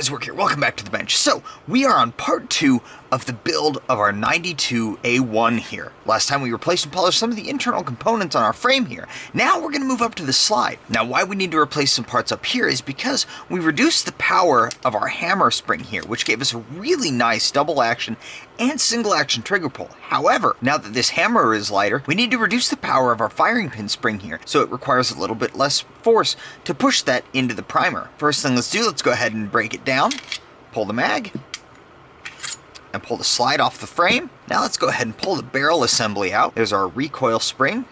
guys, Work here. Welcome back to the bench. So, we are on part 2 of the build of our 92A1 here. Last time we replaced and polished some of the internal components on our frame here. Now we're going to move up to the slide. Now why we need to replace some parts up here is because we reduced the power of our hammer spring here, which gave us a really nice double action and single action trigger pull. However, now that this hammer is lighter, we need to reduce the power of our firing pin spring here, so it requires a little bit less force to push that into the primer. First thing let's go ahead and break it down, pull the mag, and pull the slide off the frame. Now let's go ahead and pull the barrel assembly out. There's our recoil spring,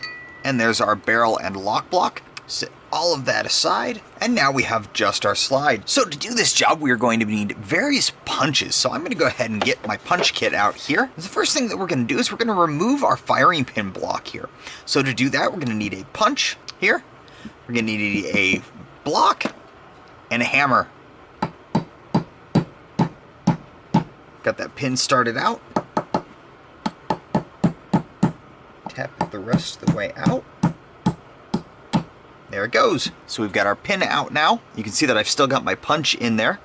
and there's our barrel and lock block. Set all of that aside, and now we have just our slide. So to do this job, we are going to need various punches. So I'm going to go ahead and get my punch kit out here. The first thing that we're going to do is we're going to remove our firing pin block here. So to do that, we're going to need a punch here. We're going to need a block and a hammer. Got that pin started out. Tap it the rest of the way out. There it goes. So we've got our pin out now. You can see that I've still got my punch in there.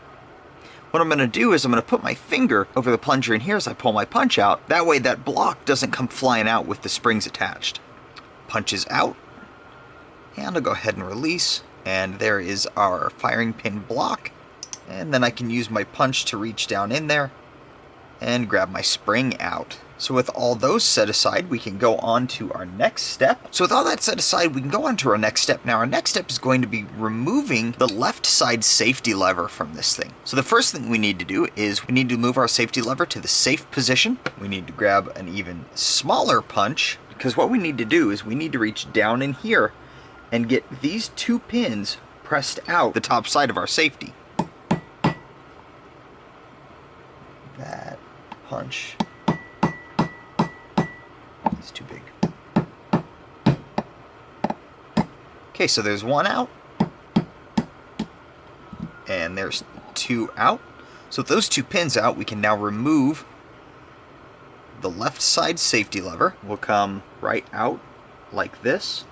What I'm going to do is I'm going to put my finger over the plunger in here as I pull my punch out. That way that block doesn't come flying out with the springs attached. Punch is out. And I'll go ahead and release. And there is our firing pin block. And then I can use my punch to reach down in there and grab my spring out. So with all those set aside, we can go on to our next step. So with all that set aside, we can go on to our next step. Now our next step is going to be removing the left side safety lever from this thing. So the first thing we need to do is we need to move our safety lever to the safe position. We need to grab an even smaller punch, because what we need to do is we need to reach down in here and get these two pins pressed out the top side of our safety. That punch is too big. Okay, so there's one out, and there's two out. So with those two pins out, we can now remove the left side safety lever. Will come right out like this,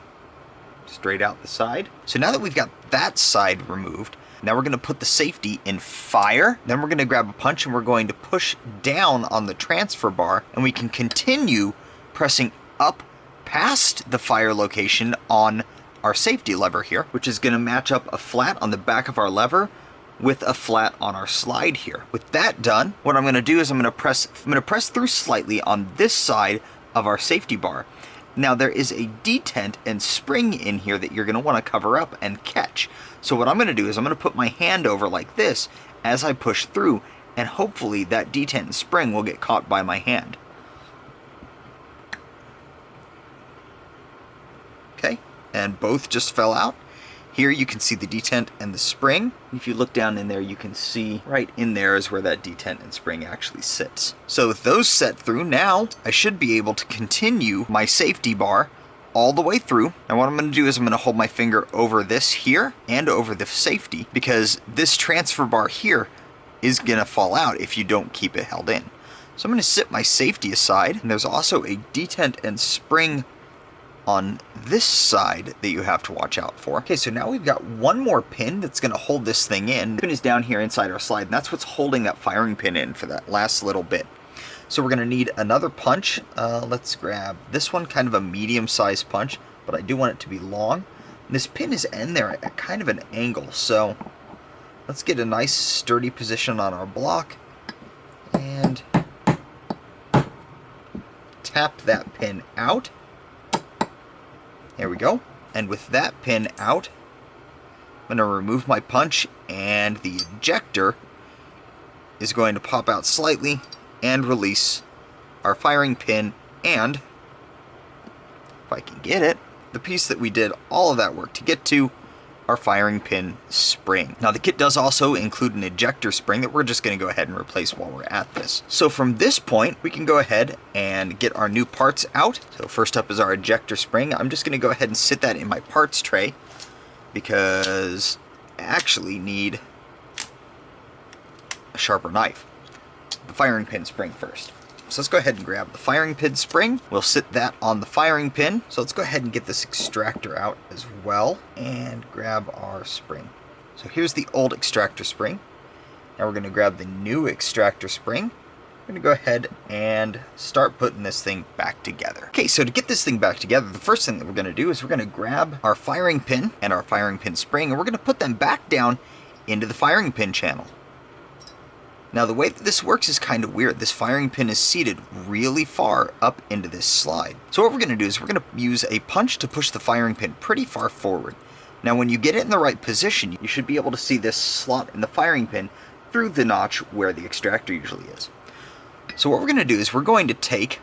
straight out the side. So now that we've got that side removed, now we're going to put the safety in fire. Then we're going to grab a punch and we're going to push down on the transfer bar, and we can continue pressing up past the fire location on our safety lever here, which is going to match up a flat on the back of our lever with a flat on our slide here. With that done, what I'm going to do is I'm going to press through slightly on this side of our safety bar. Now there is a detent and spring in here that you're going to want to cover up and catch. So what I'm going to do is I'm going to put my hand over like this as I push through, and hopefully that detent and spring will get caught by my hand. Okay, and both just fell out. Here you can see the detent and the spring. If you look down in there, you can see right in there is where that detent and spring actually sits. So with those set through, now I should be able to continue my safety bar all the way through. And what I'm going to do is I'm going to hold my finger over this here and over the safety, because this transfer bar here is going to fall out if you don't keep it held in. So I'm going to sit my safety aside, and there's also a detent and spring on this side that you have to watch out for. Okay, so now we've got one more pin that's going to hold this thing in. The pin is down here inside our slide, and that's what's holding that firing pin in for that last little bit. So we're going to need another punch. Let's grab this one, kind of a medium-sized punch, but I do want it to be long. And this pin is in there at kind of an angle, so let's get a nice sturdy position on our block and tap that pin out. There we go. And with that pin out, I'm going to remove my punch, and the ejector is going to pop out slightly and release our firing pin, and if I can get it, the piece that we did all of that work to get to, our firing pin spring. Now the kit does also include an ejector spring that we're just going to go ahead and replace while we're at this. So from this point, we can go ahead and get our new parts out. So first up is our ejector spring. I'm just going to go ahead and sit that in my parts tray, because I actually need a sharper knife. The firing pin spring first. So let's go ahead and grab the firing pin spring. We'll sit that on the firing pin. So let's go ahead and get this extractor out as well and grab our spring. So here's the old extractor spring. Now we're going to grab the new extractor spring. I'm going to go ahead and start putting this thing back together. Okay, so to get this thing back together, the first thing that we're going to do is we're going to grab our firing pin and our firing pin spring, and we're going to put them back down into the firing pin channel. Now the way that this works is kind of weird. This firing pin is seated really far up into this slide. So what we're going to do is we're going to use a punch to push the firing pin pretty far forward. Now when you get it in the right position, you should be able to see this slot in the firing pin through the notch where the extractor usually is. So what we're going to do is we're going to take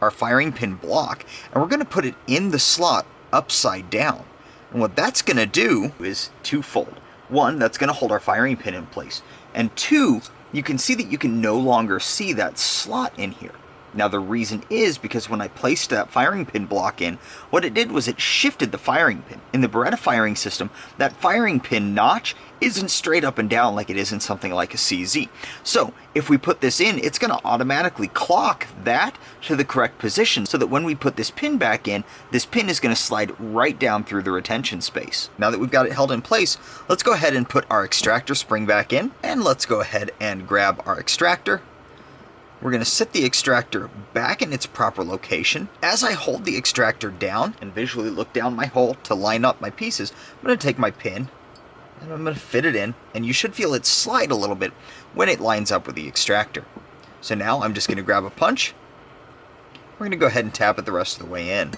our firing pin block and we're going to put it in the slot upside down. And what that's going to do is twofold. One, that's going to hold our firing pin in place. And two, you can see that you can no longer see that slot in here. Now the reason is because when I placed that firing pin block in, what it did was it shifted the firing pin. In the Beretta firing system, that firing pin notch isn't straight up and down like it is in something like a CZ. So if we put this in, it's going to automatically clock that to the correct position so that when we put this pin back in, this pin is going to slide right down through the retention space. Now that we've got it held in place, let's go ahead and put our extractor spring back in, and let's go ahead and grab our extractor. We're going to set the extractor back in its proper location. As I hold the extractor down and visually look down my hole to line up my pieces, I'm going to take my pin and I'm going to fit it in, and you should feel it slide a little bit when it lines up with the extractor. So now I'm just going to grab a punch. We're going to go ahead and tap it the rest of the way in.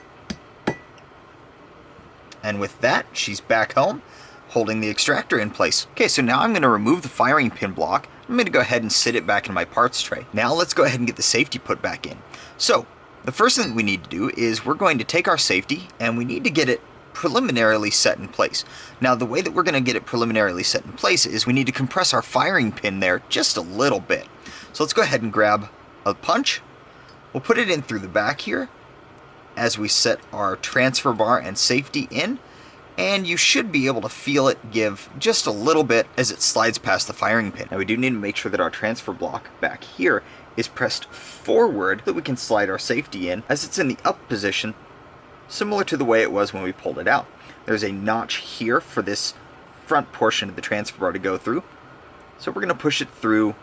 And with that, she's back home, holding the extractor in place. Okay, so now I'm going to remove the firing pin block. I'm going to go ahead and sit it back in my parts tray. Now let's go ahead and get the safety put back in. So the first thing we need to do is we're going to take our safety and we need to get it preliminarily set in place. Now the way that we're going to get it preliminarily set in place is we need to compress our firing pin there just a little bit. So let's go ahead and grab a punch. We'll put it in through the back here as we set our transfer bar and safety in, and you should be able to feel it give just a little bit as it slides past the firing pin. Now we do need to make sure that our transfer block back here is pressed forward so that we can slide our safety in as it's in the up position, similar to the way it was when we pulled it out. There's a notch here for this front portion of the transfer bar to go through. So we're going to push it through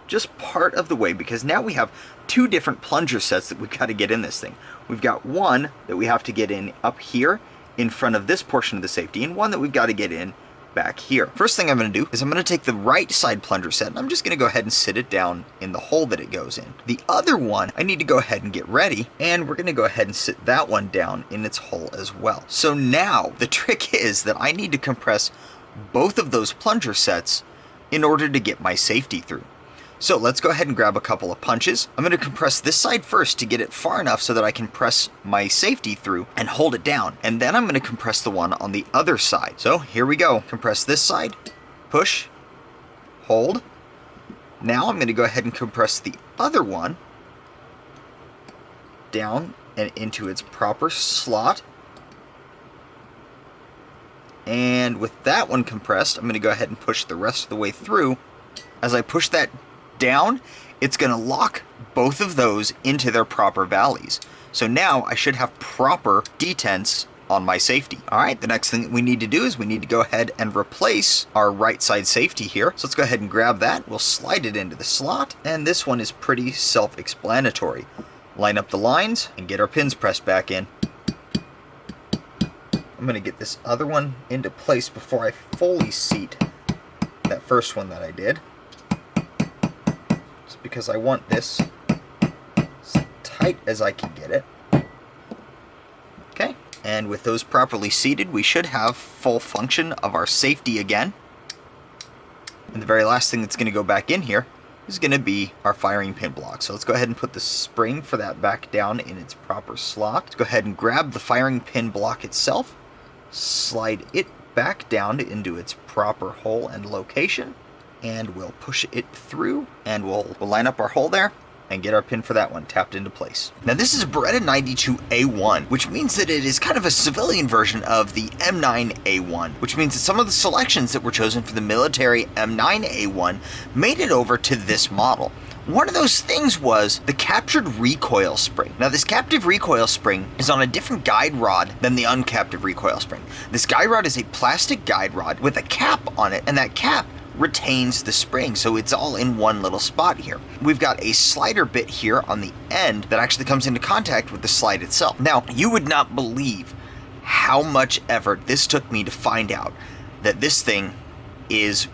just part of the way, because now we have two different plunger sets that we've got to get in this thing. We've got one that we have to get in up here in front of this portion of the safety, and one that we've got to get in back here. First thing I'm going to do is I'm going to take the right side plunger set and I'm just going to go ahead and sit it down in the hole that it goes in. The other one I need to go ahead and get ready, and we're going to go ahead and sit that one down in its hole as well. So now the trick is that I need to compress both of those plunger sets in order to get my safety through. So let's go ahead and grab a couple of punches. I'm going to compress this side first to get it far enough so that I can press my safety through and hold it down. And then I'm going to compress the one on the other side. So here we go. Compress this side, push, hold. Now I'm going to go ahead and compress the other one down and into its proper slot. And with that one compressed, I'm going to go ahead and push the rest of the way through. As I push that down, it's going to lock both of those into their proper valleys. So now I should have proper detents on my safety. All right, the next thing that we need to do is we need to go ahead and replace our right side safety here. So let's go ahead and grab that. We'll slide it into the slot, and this one is pretty self-explanatory. Line up the lines and get our pins pressed back in. I'm going to get this other one into place before I fully seat that first one that I did, just because I want this as tight as I can get it. Okay, and with those properly seated, we should have full function of our safety again. And the very last thing that's going to go back in here is going to be our firing pin block. So let's go ahead and put the spring for that back down in its proper slot. Let's go ahead and grab the firing pin block itself, slide it back down into its proper hole and location, and we'll push it through, and we'll line up our hole there and get our pin for that one tapped into place. Now this is a Beretta 92A1, which means that it is kind of a civilian version of the M9A1, which means that some of the selections that were chosen for the military M9A1 made it over to this model. One of those things was the captured recoil spring. Now this captive recoil spring is on a different guide rod than the uncaptive recoil spring. This guide rod is a plastic guide rod with a cap on it, and that cap retains the spring, so it's all in one little spot here. We've got a slider bit here on the end that actually comes into contact with the slide itself. Now, you would not believe how much effort this took me to find out that this thing is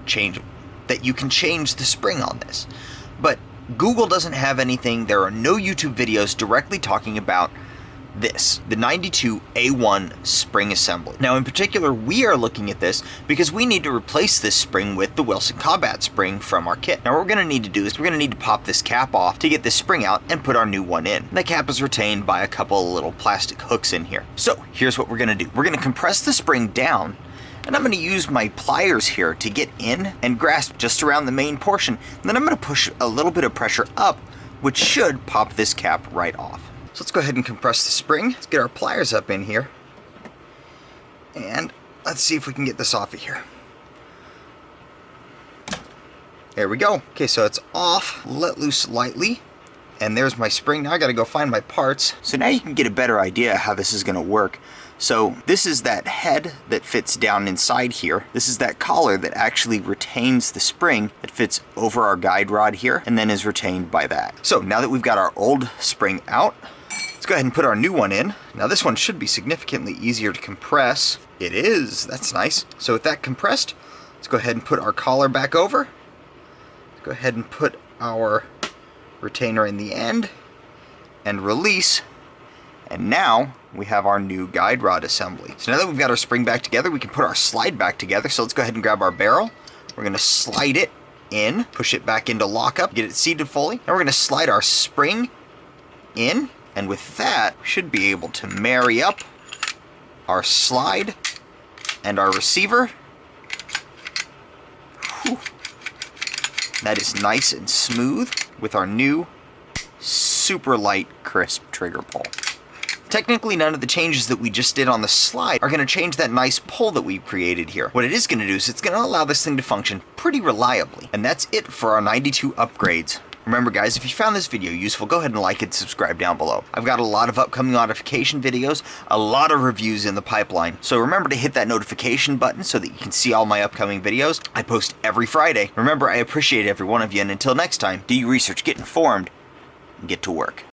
changeable, that you can change the spring on this. But Google doesn't have anything, there are no YouTube videos directly talking about this, the 92A1 spring assembly. Now in particular, we are looking at this because we need to replace this spring with the Wilson Combat spring from our kit. Now what we're going to need to do is we're going to need to pop this cap off to get this spring out and put our new one in. The cap is retained by a couple of little plastic hooks in here. So here's what we're going to do. We're going to compress the spring down, and I'm going to use my pliers here to get in and grasp just around the main portion. And then I'm going to push a little bit of pressure up, which should pop this cap right off. So let's go ahead and compress the spring. Let's get our pliers up in here. And let's see if we can get this off of here. There we go. Okay, so it's off. Let loose lightly. And there's my spring. Now I gotta go find my parts. So now you can get a better idea how this is gonna work. So this is that head that fits down inside here. This is that collar that actually retains the spring that fits over our guide rod here and then is retained by that. So now that we've got our old spring out, let's go ahead and put our new one in. Now this one should be significantly easier to compress. It is, that's nice. So with that compressed, let's go ahead and put our collar back over. Let's go ahead and put our retainer in the end and release. And now we have our new guide rod assembly. So now that we've got our spring back together, we can put our slide back together. So let's go ahead and grab our barrel. We're gonna slide it in, push it back into lockup, get it seated fully. Now we're gonna slide our spring in. And with that, we should be able to marry up our slide and our receiver. Whew. That is nice and smooth with our new super light, crisp trigger pull. Technically, none of the changes that we just did on the slide are going to change that nice pull that we've created here. What it is going to do is it's going to allow this thing to function pretty reliably. And that's it for our 92 upgrades. Remember guys, if you found this video useful, go ahead and like and subscribe down below. I've got a lot of upcoming modification videos, a lot of reviews in the pipeline. So remember to hit that notification button so that you can see all my upcoming videos. I post every Friday. Remember, I appreciate every one of you, and until next time, do your research, get informed, and get to work.